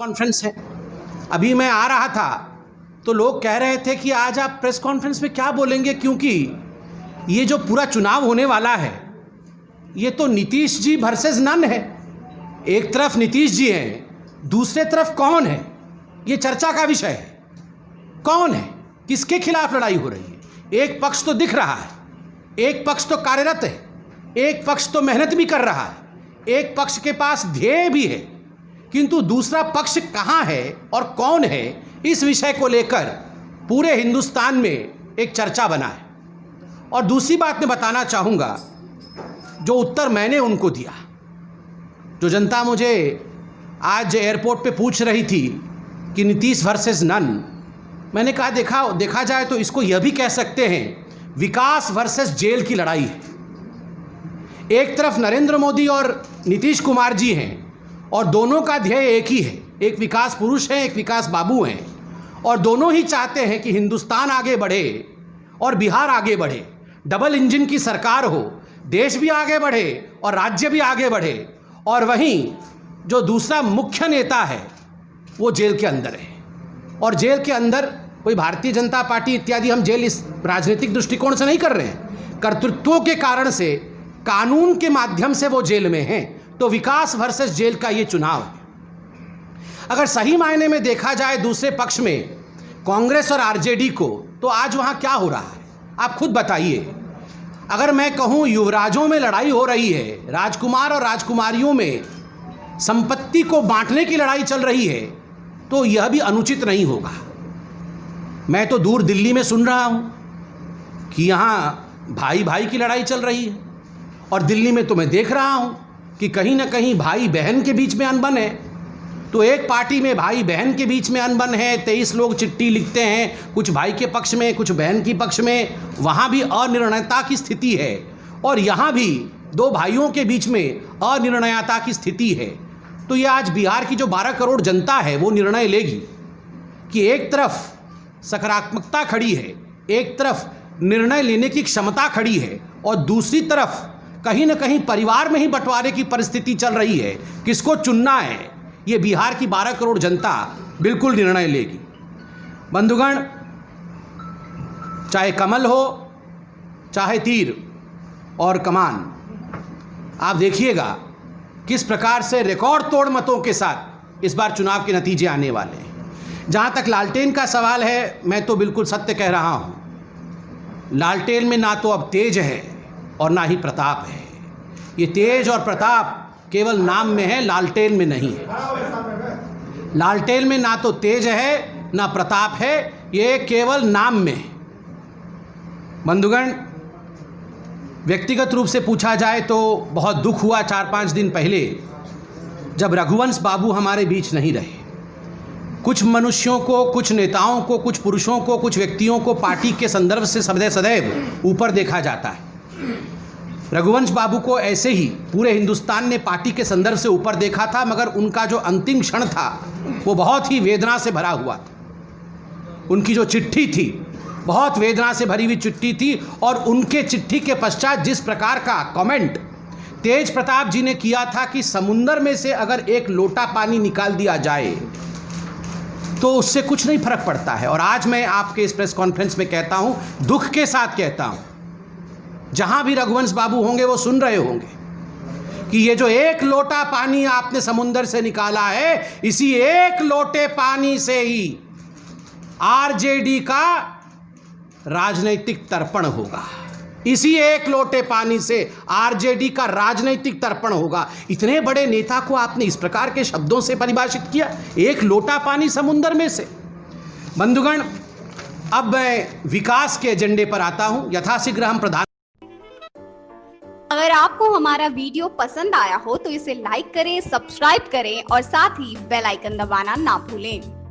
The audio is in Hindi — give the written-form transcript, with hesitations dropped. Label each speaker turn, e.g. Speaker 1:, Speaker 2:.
Speaker 1: कॉन्फ्रेंस है। अभी मैं आ रहा था तो लोग कह रहे थे कि आज आप प्रेस कॉन्फ्रेंस में क्या बोलेंगे, क्योंकि ये जो पूरा चुनाव होने वाला है ये तो नीतीश जी वर्सेस नन है। एक तरफ नीतीश जी हैं, दूसरे तरफ कौन है, ये चर्चा का विषय है। कौन है, किसके खिलाफ लड़ाई हो रही है? एक पक्ष तो दिख रहा है, एक पक्ष तो कार्यरत है, एक पक्ष तो मेहनत भी कर रहा है, एक पक्ष के पास ध्येय भी है, किंतु दूसरा पक्ष कहाँ है और कौन है, इस विषय को लेकर पूरे हिंदुस्तान में एक चर्चा बना है। और दूसरी बात मैं बताना चाहूँगा, जो उत्तर मैंने उनको दिया, जो जनता मुझे आज एयरपोर्ट पे पूछ रही थी कि नीतीश वर्सेस नन, मैंने कहा देखा जाए तो इसको यह भी कह सकते हैं विकास वर्सेस जेल की लड़ाई है। एक तरफ नरेंद्र मोदी और नीतीश कुमार जी हैं और दोनों का ध्येय एक ही है, एक विकास पुरुष है, एक विकास बाबू हैं, और दोनों ही चाहते हैं कि हिंदुस्तान आगे बढ़े और बिहार आगे बढ़े, डबल इंजन की सरकार हो, देश भी आगे बढ़े और राज्य भी आगे बढ़े। और वहीं जो दूसरा मुख्य नेता है वो जेल के अंदर है, और जेल के अंदर कोई भारतीय जनता पार्टी इत्यादि, हम जेल इस राजनीतिक दृष्टिकोण से नहीं कर रहे हैं, कर्तृत्वों के कारण से, कानून के माध्यम से वो जेल में हैं। तो विकास वर्सेस जेल का ये चुनाव है। अगर सही मायने में देखा जाए दूसरे पक्ष में कांग्रेस और आरजेडी को, तो आज वहाँ क्या हो रहा है आप खुद बताइए। अगर मैं कहूँ युवराजों में लड़ाई हो रही है, राजकुमार और राजकुमारियों में संपत्ति को बांटने की लड़ाई चल रही है, तो यह भी अनुचित नहीं होगा। मैं तो दूर दिल्ली में सुन रहा हूँ कि यहाँ भाई भाई की लड़ाई चल रही है, और दिल्ली में तो मैं देख रहा हूँ कि कहीं ना कहीं भाई बहन के बीच में अनबन है। तो एक पार्टी में भाई बहन के बीच में अनबन है, 23 लोग चिट्ठी लिखते हैं, कुछ भाई के पक्ष में, कुछ बहन के पक्ष में, वहाँ भी अनिर्णयता की स्थिति है। और यहाँ भी दो भाइयों के बीच में अनिर्णयता की स्थिति है। तो ये आज बिहार की जो 12 करोड़ जनता है वो निर्णय लेगी कि एक तरफ सकारात्मकता खड़ी है, एक तरफ निर्णय लेने की क्षमता खड़ी है, और दूसरी तरफ कहीं ना कहीं परिवार में ही बंटवारे की परिस्थिति चल रही है। किसको चुनना है, ये बिहार की 12 करोड़ जनता बिल्कुल निर्णय लेगी। बंधुगण, चाहे कमल हो, चाहे तीर और कमान, आप देखिएगा किस प्रकार से रिकॉर्ड तोड़ मतों के साथ इस बार चुनाव के नतीजे आने वाले हैं। जहाँ तक लालटेन का सवाल है, मैं तो बिल्कुल सत्य कह रहा हूँ। लालटेन में ना तो अब तेज है और ना ही प्रताप है। ये तेज और प्रताप केवल नाम में है, लालटेन में नहीं है। लालटेन में ना तो तेज है ना प्रताप है, ये केवल नाम में है। बंधुगण, व्यक्तिगत रूप से पूछा जाए तो बहुत दुख हुआ 4-5 दिन पहले जब रघुवंश बाबू हमारे बीच नहीं रहे। कुछ मनुष्यों को, कुछ नेताओं को, कुछ पुरुषों को, कुछ व्यक्तियों को पार्टी के संदर्भ से सदैव ऊपर देखा जाता है। रघुवंश बाबू को ऐसे ही पूरे हिंदुस्तान ने पार्टी के संदर्भ से ऊपर देखा था, मगर उनका जो अंतिम क्षण था वो बहुत ही वेदना से भरा हुआ था। उनकी जो चिट्ठी थी बहुत वेदना से भरी हुई चिट्ठी थी, और उनके चिट्ठी के पश्चात जिस प्रकार का कमेंट तेज प्रताप जी ने किया था कि समुंदर में से अगर एक लोटा पानी निकाल दिया जाए तो उससे कुछ नहीं फर्क पड़ता है। और आज मैं आपके इस प्रेस कॉन्फ्रेंस में कहता हूं, दुख के साथ कहता हूं, जहां भी रघुवंश बाबू होंगे वो सुन रहे होंगे कि ये जो एक लोटा पानी आपने समुंदर से निकाला है, इसी एक लोटे पानी से ही आरजेडी का राजनीतिक तर्पण होगा। इसी एक लोटे पानी से आरजेडी का राजनीतिक तर्पण होगा। इतने बड़े नेता को आपने इस प्रकार के शब्दों से परिभाषित किया, एक लोटा पानी समुंदर में से। बंधुगण, अब मैं विकास के एजेंडे पर आता हूं। यथाशीघ्र हम प्रधान।
Speaker 2: अगर आपको हमारा वीडियो पसंद आया हो तो इसे लाइक करें, सब्सक्राइब करें और साथ ही बेल आइकन दबाना ना भूलें।